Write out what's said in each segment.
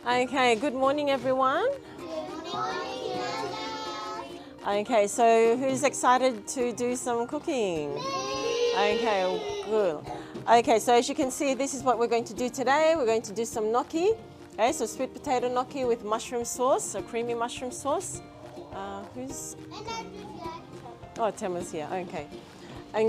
Okay, good morning everyone. Good morning. Okay, so who's excited to do some cooking? Okay, good. Okay, so as you can see, this is what we're going to do today. We're going to do some gnocchi. Okay, so sweet potato gnocchi with mushroom sauce, so creamy mushroom sauce. Who's? Oh, Tema's here. Okay. And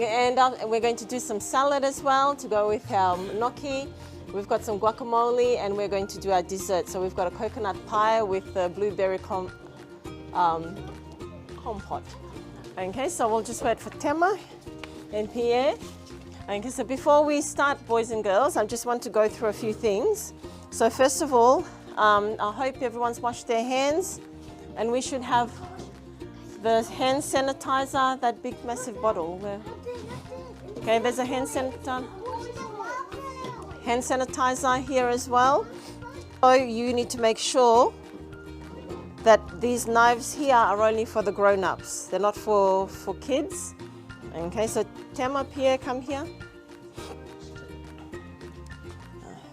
we're going to do some salad as well to go with our gnocchi. We've got some guacamole and we're going to do our dessert. So we've got a coconut pie with a blueberry compote. Okay, so we'll just wait for Tema and Pierre. Okay, so before we start, boys and girls, I just want to go through a few things. So first of all, I hope everyone's washed their hands, and we should have the hand sanitizer, that big massive bottle. Okay, there's a hand sanitizer here as well. So you need to make sure that these knives here are only for the grown-ups. They're not for kids. Okay, so Tema, Pierre, come here.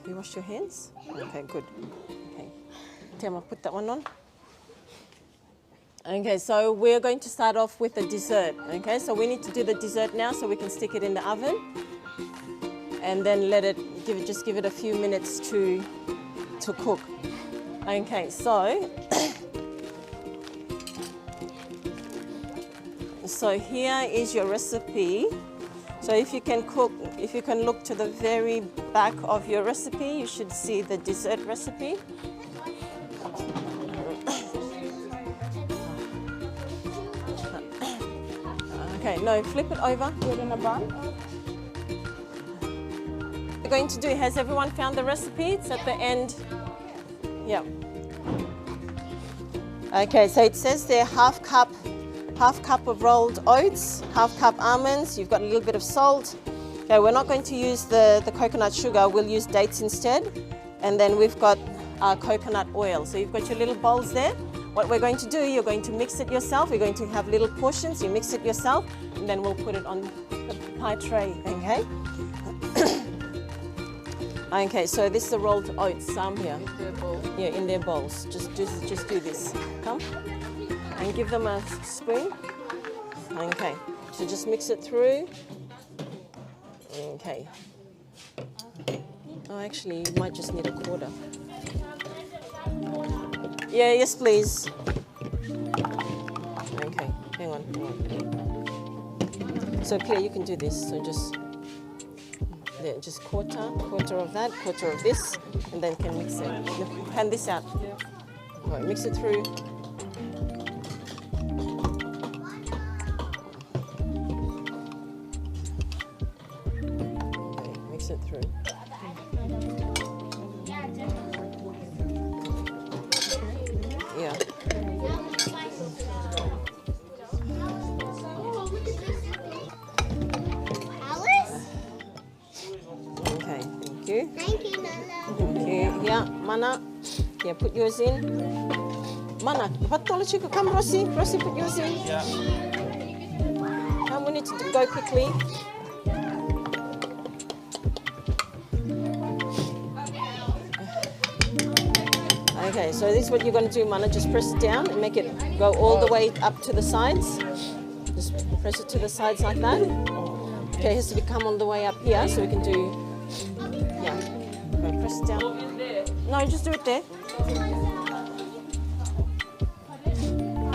You wash your hands? Okay, good. Okay, Tema, put that one on. Okay, so we're going to start off with the dessert. Okay, so we need to do the dessert now so we can stick it in the oven and then just give it a few minutes to cook. Okay, so so here is your recipe. So if you can look to the very back of your recipe, you should see the dessert recipe. Okay, no, flip it over, put it in a bun. We're going to do, has everyone found the recipe? It's at the end. Yeah. Okay, so it says there half cup of rolled oats, half cup almonds, you've got a little bit of salt. Okay, we're not going to use the coconut sugar, we'll use dates instead. And then we've got coconut oil. So you've got your little bowls there. What we're going to do, you're going to mix it yourself. We're going to have little portions, you mix it yourself, and then we'll put it on the pie tray, okay? Okay, so this is the rolled oats, some here. In their bowls? Yeah, in their bowls. Just do this. Come. And give them a spoon. Okay, so just mix it through. Okay. Oh, actually, you might just need a quarter. Yeah, yes, please. Okay, hang on. So, Pierre, you can do this. So just quarter of that, quarter of this, and then can mix it. Hand this out. Yeah. All right, mix it through. Okay, mix it through. Yeah. Okay, thank you. Thank you, Nana. Thank you. Yeah, Mana. Yeah, put yours in. Mana, come, Rossi. Rossi, put yours in. Yeah. We need to go quickly. Okay, so this is what you're going to do, Mana. Just press it down and make it go all the way up to the sides. Just press it to the sides like that. Okay, it has to come all the way up here so we can do, yeah. Okay, press it down. No, just do it there.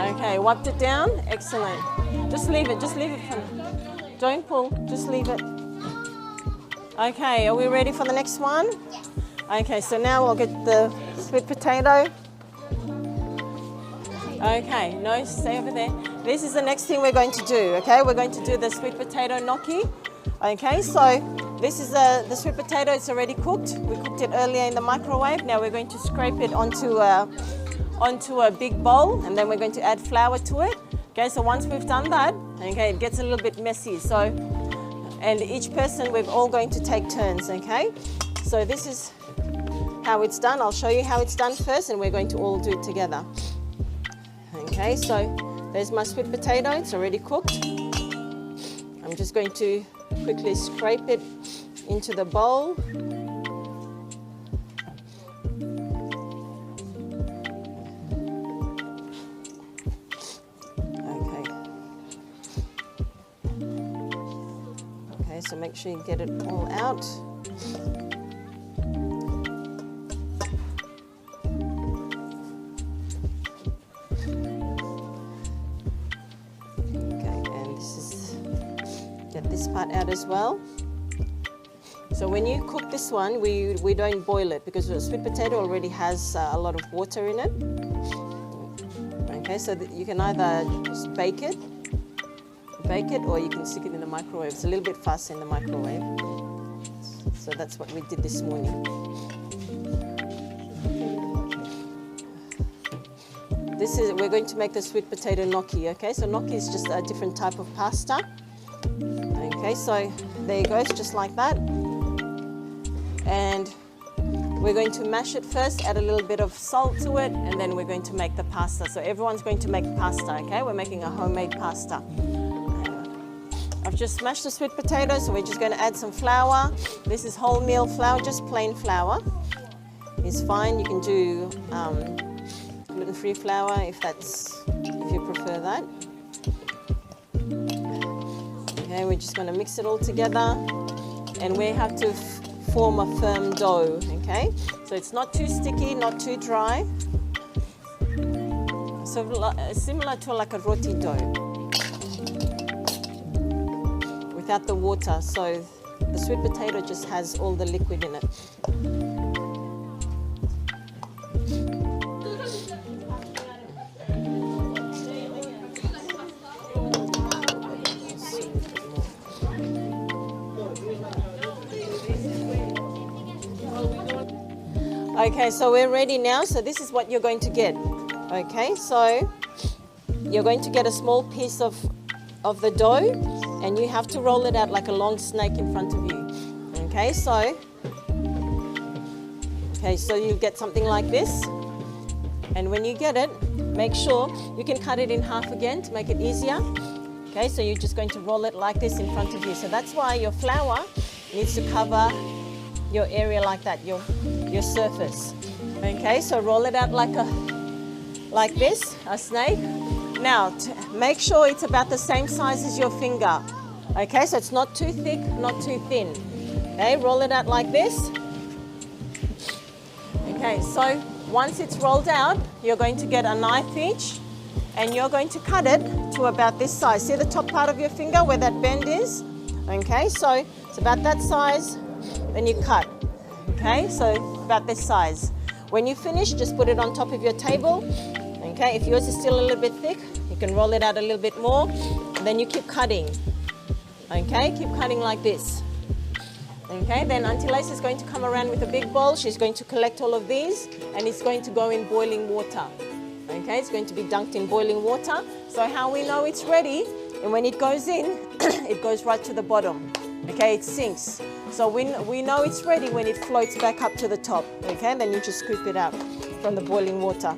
Okay, wiped it down. Excellent. Just leave it for now. Don't pull, just leave it. Okay, are we ready for the next one? Okay, so now we'll get the sweet potato. Okay, no, stay over there. This is the next thing we're going to do, okay? We're going to do the sweet potato gnocchi. Okay, so this is the sweet potato, it's already cooked. We cooked it earlier in the microwave. Now we're going to scrape it onto a big bowl, and then we're going to add flour to it. Okay, so once we've done that, okay, it gets a little bit messy. So, and each person, we're all going to take turns, okay? So this is how it's done. I'll show you how it's done first, and we're going to all do it together. Okay, so there's my sweet potato. It's already cooked. I'm just going to quickly scrape it into the bowl. so make sure you get it all out. Okay, and get this part out as well. So when you cook this one, we don't boil it because the sweet potato already has a lot of water in it. Okay, so that you can either just bake it, or you can stick it in the microwave. It's a little bit fast in the microwave. So that's what we did this morning. We're going to make the sweet potato gnocchi, okay? So gnocchi is just a different type of pasta. Okay, so there you go, it's just like that. And we're going to mash it first, add a little bit of salt to it, and then we're going to make the pasta. So everyone's going to make pasta, okay? We're making a homemade pasta. I've just mashed the sweet potato, so we're just going to add some flour. This is wholemeal flour, just plain flour. It's fine. You can do gluten-free flour if you prefer that. Okay, we're just going to mix it all together, and we have to form a firm dough. Okay, so it's not too sticky, not too dry. So similar to like a roti dough, without the water. So the sweet potato just has all the liquid in it. Okay, so we're ready now. So this is what you're going to get. Okay, so you're going to get a small piece of the dough, and you have to roll it out like a long snake in front of you. Okay, so you get something like this. And when you get it, make sure you can cut it in half again to make it easier. Okay, so you're just going to roll it like this in front of you. So that's why your flour needs to cover your area like that, your surface. Okay, so roll it out like this, a snake. Now, make sure it's about the same size as your finger. Okay, so it's not too thick, not too thin. Okay, roll it out like this. Okay, so once it's rolled out, you're going to get a knife each, and you're going to cut it to about this size. See the top part of your finger where that bend is? Okay, so it's about that size, then you cut. Okay, so about this size. When you finish, just put it on top of your table. Okay, if yours is still a little bit thick, you can roll it out a little bit more. And then you keep cutting. Okay, keep cutting like this. Okay, then Auntie Lace is going to come around with a big bowl. She's going to collect all of these, and it's going to go in boiling water. Okay, it's going to be dunked in boiling water. So how we know it's ready, and when it goes in, it goes right to the bottom. Okay, it sinks. So we know it's ready when it floats back up to the top. Okay, then you just scoop it out from the boiling water.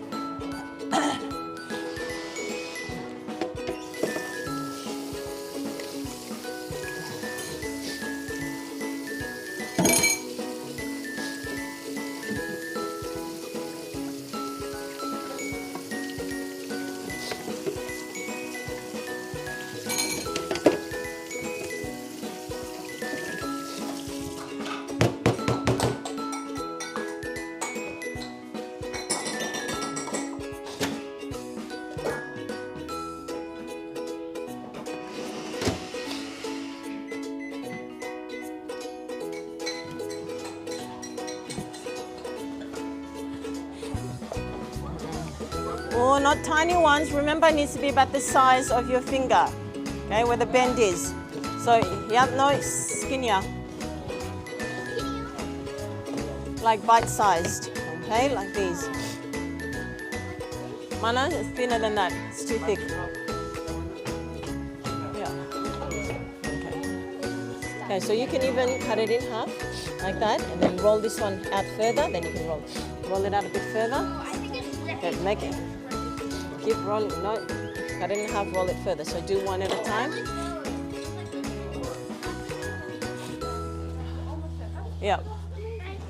Oh, not tiny ones. Remember, it needs to be about the size of your finger, okay, where the bend is. So, yeah, no, skinnier. Like bite-sized, okay, like these. Mana, it's thinner than that. It's too thick. Yeah. Okay, so you can even cut it in half, like that, and then roll this one out further. Then you can roll it out a bit further. Okay, make it. Keep rolling. No, cut it in half, roll it further. So do one at a time. Yeah.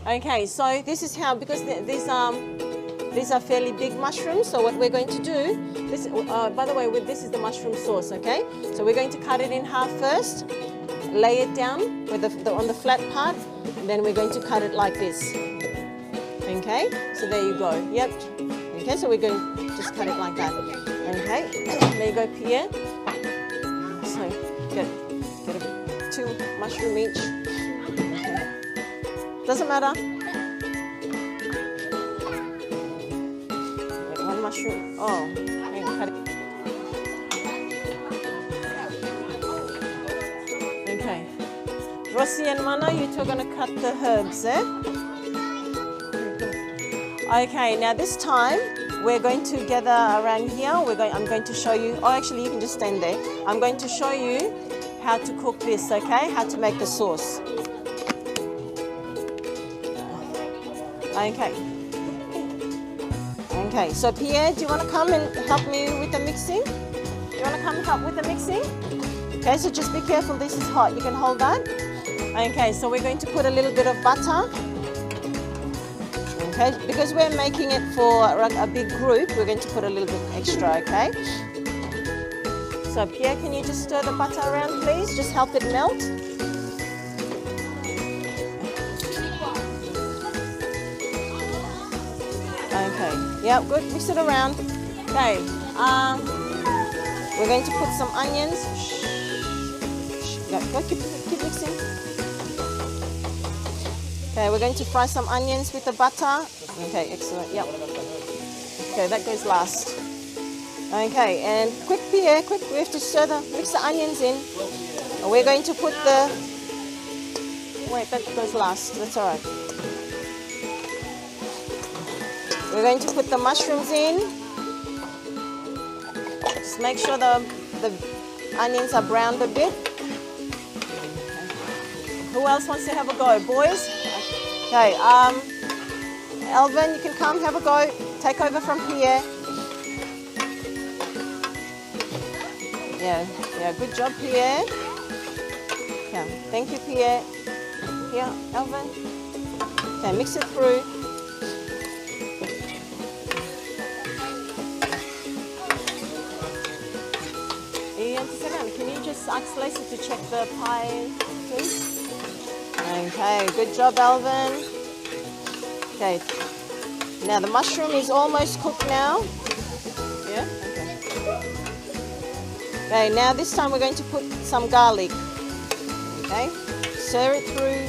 Okay, so this is how, because these are fairly big mushrooms. So what we're going to do, this, by the way, this is the mushroom sauce. Okay, so we're going to cut it in half first. lay it down with on the flat part, and then we're going to cut it like this. Okay, so there you go. Yep. Okay, so we're going to just cut it like that. Okay, there you go, Pierre. So get 2 mushroom each. Okay. Doesn't matter. Wait, 1 mushroom. Oh, hang on, cut it. Okay. Rossi and Mana, you two are going to cut the herbs, eh? Okay, now this time we're going to gather around here. I'm going to show you, oh actually you can just stand there. I'm going to show you how to cook this, okay? How to make the sauce. Okay. Okay, so Pierre, do you want to come and help me with the mixing? Do you want to come and help with the mixing? Okay, so just be careful, this is hot. You can hold that. Okay, so we're going to put a little bit of butter. Okay, because we're making it for a big group, we're going to put a little bit extra, okay? So Pierre, can you just stir the butter around, please? Just help it melt. Okay, yeah, good, mix it around. Okay, we're going to put some onions. Go, keep mixing. Okay, we're going to fry some onions with the butter. Okay, excellent, yep. Okay, that goes last. Okay, and quick Pierre, quick, we have to mix the onions in. And we're going to put wait, that goes last, that's all right. We're going to put the mushrooms in. Just make sure the onions are browned a bit. Who else wants to have a go? Boys? Okay, Elvin, you can come have a go. Take over from Pierre. Yeah, good job, Pierre. Yeah, thank you, Pierre. Here, Elvin. Okay, mix it through. Can you just ask Lacey to check the pie, please? Okay, good job, Alvin. Okay, now the mushroom is almost cooked now. Yeah, okay. Okay, now this time we're going to put some garlic. Okay, stir it through.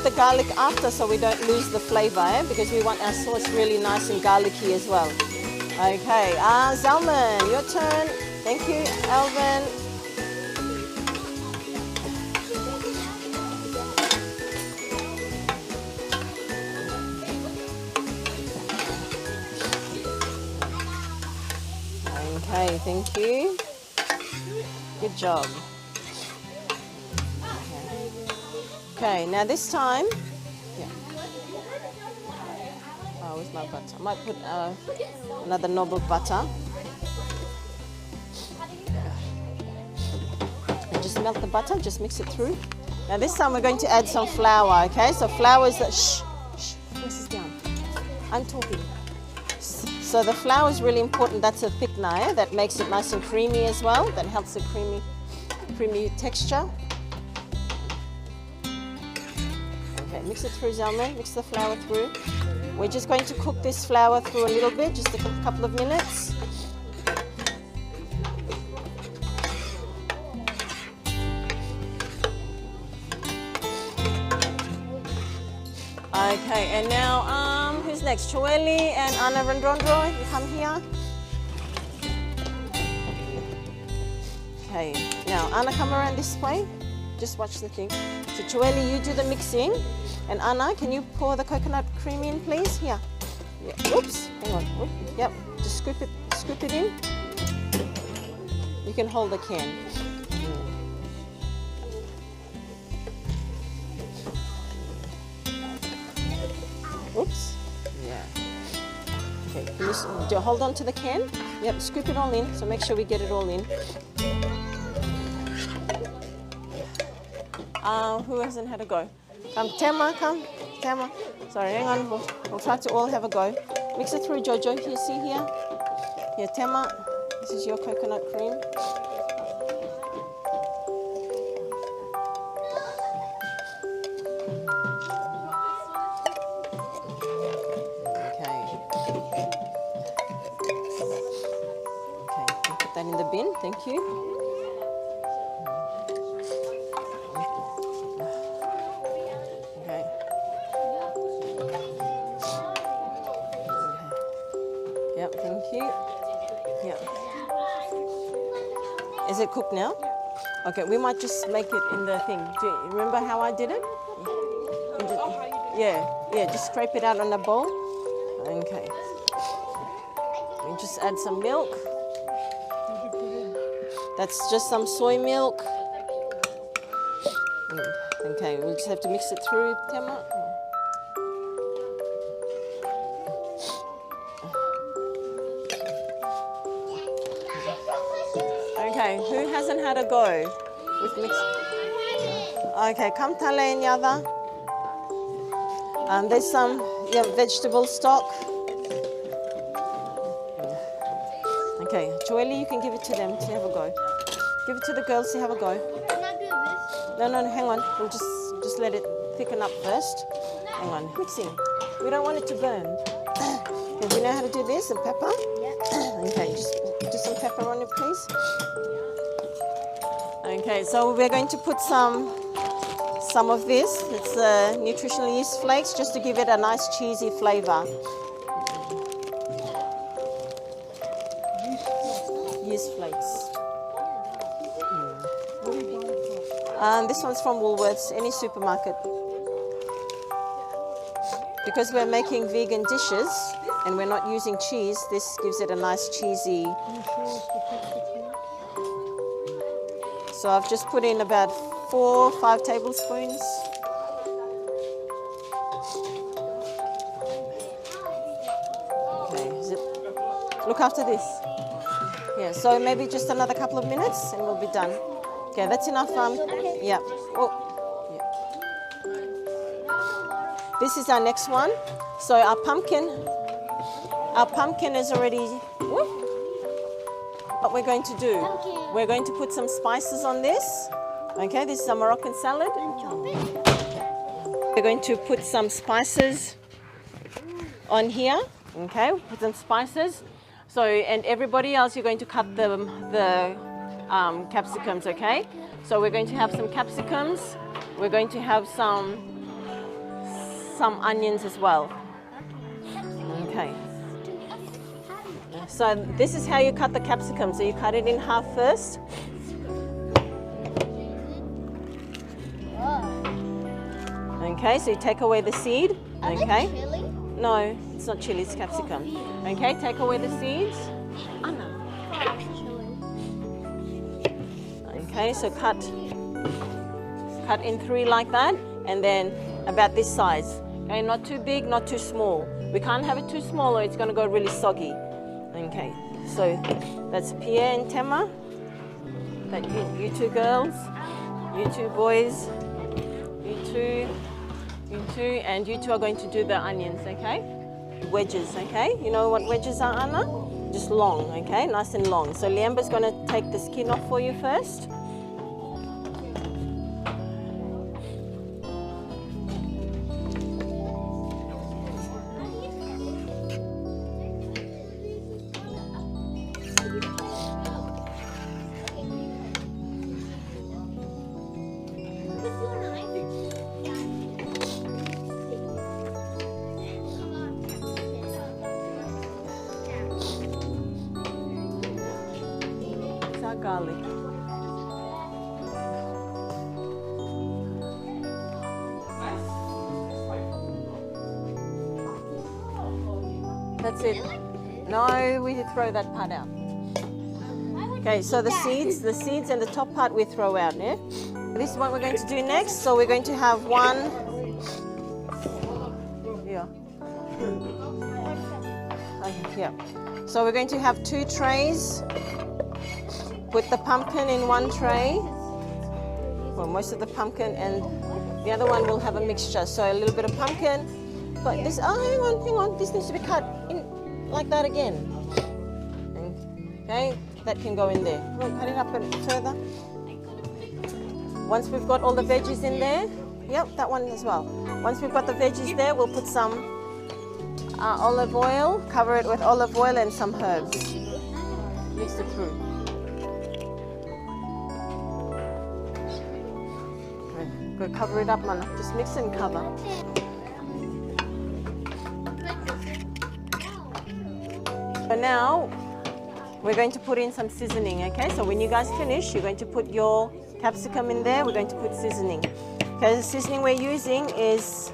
The garlic after so we don't lose the flavor, because we want our sauce really nice and garlicky as well. Okay, Zalman, your turn. Thank you, Alvin. Okay, thank you. Good job. Okay, now this time, yeah. Oh, where's my butter? I might put another knob of butter. And just melt the butter, just mix it through. Now this time we're going to add some flour, okay? So flour is voice is down. I'm talking. So the flour is really important. That's a thickener, that makes it nice and creamy as well. That helps the creamy texture. Mix it through, Zelman. Mix the flour through. We're just going to cook this flour through a little bit, just a couple of minutes. Okay, and now who's next? Choeli and Anna Randrondro, you come here. Okay, now Anna, come around this way. Just watch the thing. So Choeli, you do the mixing. And Anna, can you pour the coconut cream in, please? Here. Yeah. Oops, hang on. Oop. Yep, just scoop it in. You can hold the can. Oops. Yeah. Okay, can you hold on to the can? Yep, scoop it all in. So make sure we get it all in. Who hasn't had a go? Come, Tema, come. Tama. Sorry, hang on. We'll try to all have a go. Mix it through, Jojo. Here, see here. Here, Tama. This is your coconut cream. Okay. Okay, put that in the bin. Thank you. Yep, thank you. Yeah. Is it cooked now? Okay, we might just make it in the thing. Do you remember how I did it? Yeah, just scrape it out on the bowl. Okay. And just add some milk. That's just some soy milk. Okay, we'll just have to mix it through, Tema. Okay, who hasn't had a go with mix? Okay, come tale nyada. There's some vegetable stock. Okay, Joelle, you can give it to them to have a go. Give it to the girls to have a go. Can I do this? No, hang on. We'll just let it thicken up first. Hang on, mixing. We don't want it to burn. Do you know how to do this? And pepper? Yeah. Okay, just do some pepper on it, please. Okay, so we're going to put some of this. It's nutritional yeast flakes, just to give it a nice cheesy flavor. Yeast flakes. This one's from Woolworths, any supermarket. Because we're making vegan dishes and we're not using cheese, this gives it a nice cheesy. So I've just put in about 4 or 5 tablespoons. Okay, look after this. Yeah, so maybe just another couple of minutes and we'll be done. Okay, that's enough. Yeah. Oh, yeah. This is our next one. So our pumpkin is already. What we're going to do? We're going to put some spices on this. Okay, this is a Moroccan salad. We're going to put some spices on here. Okay, put some spices. So, and everybody else, you're going to cut the capsicums, okay? So we're going to have some capsicums. We're going to have some onions as well. Okay. So this is how you cut the capsicum. So you cut it in half first. Okay, so you take away the seed. Okay. Chili? No, it's not chili, it's capsicum. Okay, take away the seeds. Anna. Okay, so cut in 3 like that, and then about this size. Okay, not too big, not too small. We can't have it too small or it's going to go really soggy. Okay, so that's Pierre and Tema. That you two girls, you two boys, you two, and you two are going to do the onions, okay? Wedges, okay? You know what wedges are, Anna? Just long, okay? Nice and long. So Liamba's going to take the skin off for you first. Garlic. That's it. No, we throw that part out. Okay, so the seeds and the top part we throw out, yeah? This is what we're going to do next. So we're going to have one. Yeah. Okay, yeah. So we're going to have 2 trays. Put the pumpkin in one tray, well, most of the pumpkin, and The other one will have a mixture. So a little bit of pumpkin. But this, oh, hang on. This needs to be cut in like that again. Okay, that can go in there. Come on, cut it up a bit further. Once we've got all the veggies in there, yep, that one as well. Once we've got the veggies there, we'll put some olive oil, cover it with olive oil and some herbs. Mix it through. Go cover it up, man. Just mix and cover. So now we're going to put in some seasoning, okay? So when you guys finish, you're going to put your capsicum in there. We're going to put seasoning. Okay, the seasoning we're using is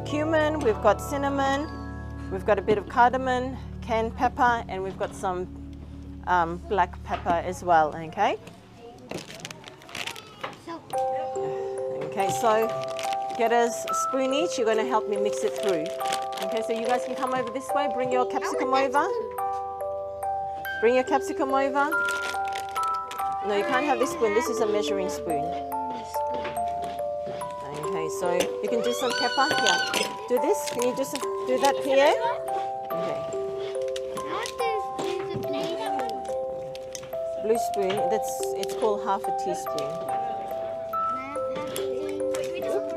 cumin, we've got cinnamon, we've got a bit of cardamom, canned pepper, and we've got some black pepper as well, okay? Okay, so get us a spoon each. You're going to help me mix it through. Okay, so you guys can come over this way. Bring your capsicum over. Bring your capsicum over. No, you can't have this spoon. This is a measuring spoon. Okay, so you can do some pepper. Here, do this. Can you do that, Pierre? Okay. Blue spoon. It's called half a teaspoon.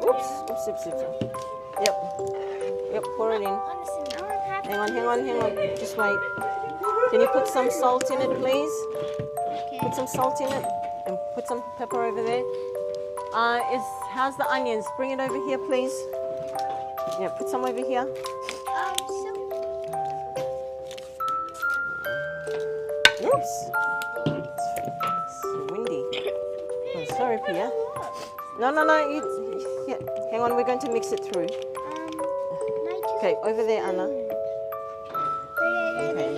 Oops. Yep, pour it in. Hang on. Just wait. Can you put some salt in it, please? Put some salt in it and put some pepper over there. How's the onions? Bring it over here, please. Yeah, put some over here. Oops. It's windy. Oh, sorry, Pia. No. Yeah. Hang on, we're going to mix it through. Okay, over there, Anna. Okay.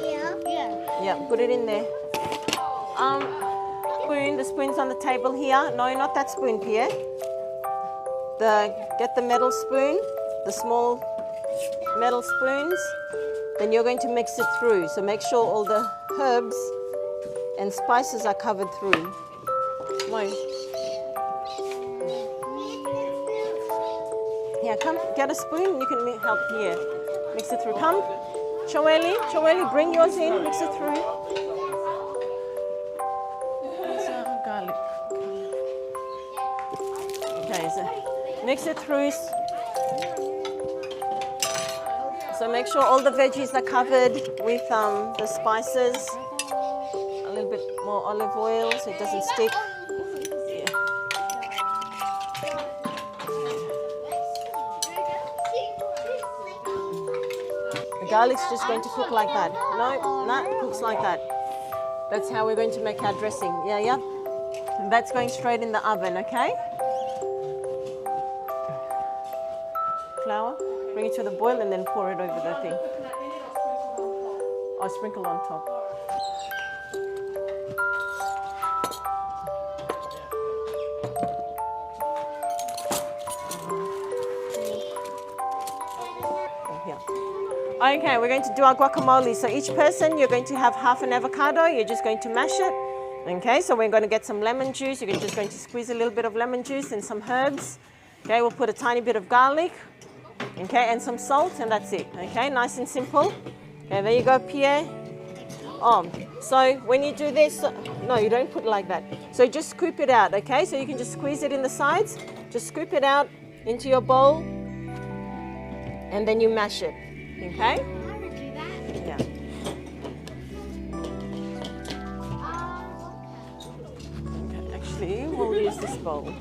Yeah, put it in there. The spoon's on the table here. No, not that spoon, Pierre. Get the metal spoon, the small metal spoons. Then you're going to mix it through. So make sure all the herbs and spices are covered through. Come on. Yeah, come, get a spoon. You can help here. Mix it through. Come, Choeli, bring yours in. Mix it through. Some garlic. Okay, so mix it through. So make sure all the veggies are covered with the spices. A little bit more olive oil so it doesn't stick. Garlic's just going to cook like that. No, it cooks like that. That's how we're going to make our dressing. Yeah. And that's going straight in the oven, okay? Flour, bring it to the boil and then pour it over the thing. Or sprinkle on top. Okay, we're going to do our guacamole. So each person, you're going to have half an avocado. You're just going to mash it. Okay, so we're going to get some lemon juice. You're just going to squeeze a little bit of lemon juice and some herbs. Okay, we'll put a tiny bit of garlic. Okay, and some salt, and that's it. Okay, nice and simple. Okay, there you go, Pierre. So when you do this, no, you don't put it like that. So just scoop it out, okay? So you can just squeeze it in the sides. Just scoop it out into your bowl, and then you mash it. Okay? Yeah. Okay, actually, we'll use this bowl.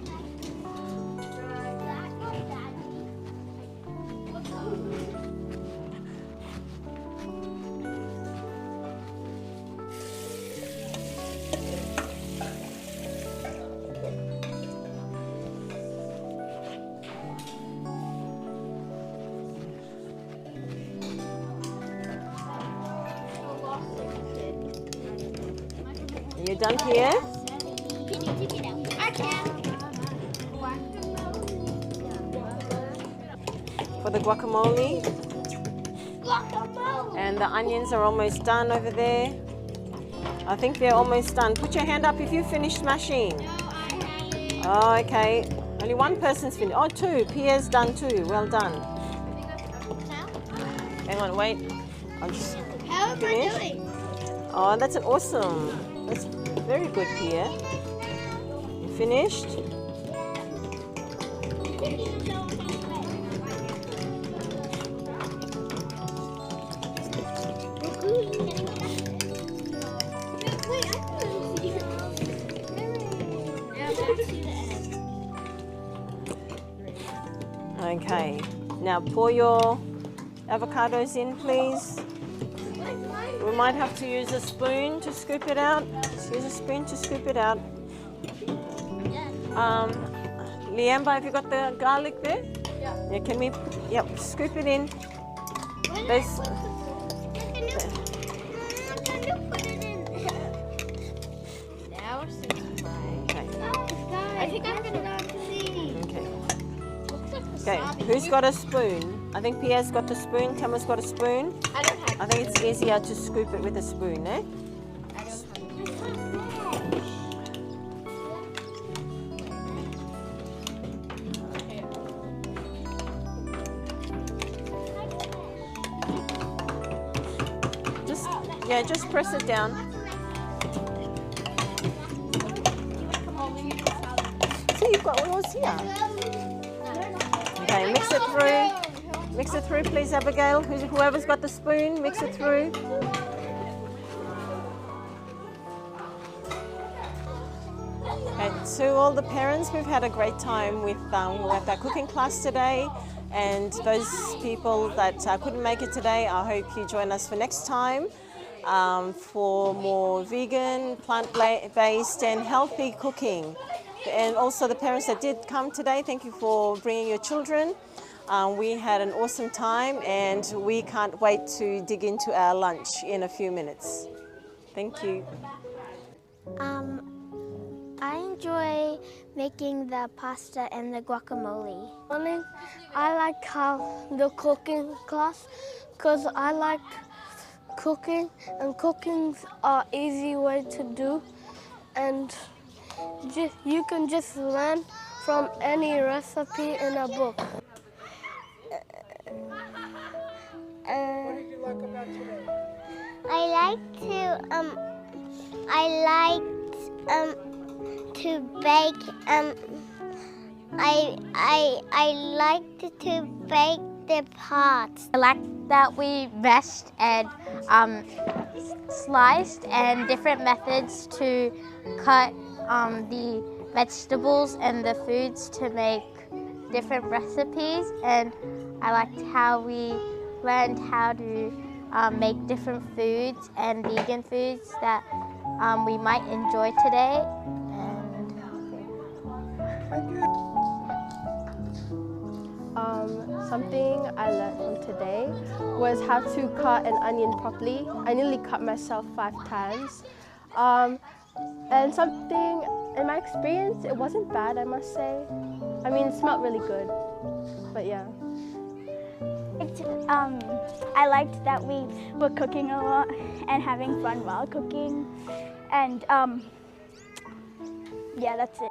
You're done here? For the guacamole. And the onions are almost done over there. I think they're almost done. Put your hand up if you finished smashing. Oh, okay. Only one person's finished. Oh, two. Pierre's done too. Well done. Hang on, wait. I'll just How am finish. I doing? Oh, that's an awesome. That's very good, Pierre. You finished? Okay. Now pour your avocados in, please. We might have to use a spoon to scoop it out. Let's use a spoon to scoop it out. Liamba, have you got the garlic there? Yeah. Can we? Yep. Scoop it in. There's. I think I'm gonna see. Okay. Who's got a spoon? I think Pierre's got the spoon. Tama's got a spoon. I don't have. I think it's easier to scoop it with a spoon, eh? I don't Just press it down. See, you've got yours here. Okay, mix it through. Mix it through, please, Abigail. Whoever's got the spoon, mix it through. Okay, to all the parents, we've had a great time with our cooking class today. And those people that couldn't make it today, I hope you join us for next time for more vegan, plant-based and healthy cooking. And also the parents that did come today, thank you for bringing your children. We had an awesome time and we can't wait to dig into our lunch in a few minutes. Thank you. I enjoy making the pasta and the guacamole. I like how the cooking class because I like cooking and cooking's an easy way to do and you can just learn from any recipe in a book. What did you like about today? I liked to bake. I liked to bake the pots. I like that we meshed and sliced and different methods to cut the vegetables and the foods to make different recipes, and I liked how we learned how to make different foods and vegan foods that we might enjoy today. Something I learned from today was how to cut an onion properly. I nearly cut myself 5 times. And something, in my experience, it wasn't bad, I must say. I mean, it smelled really good, but yeah. I liked that we were cooking a lot and having fun while cooking, and yeah, that's it.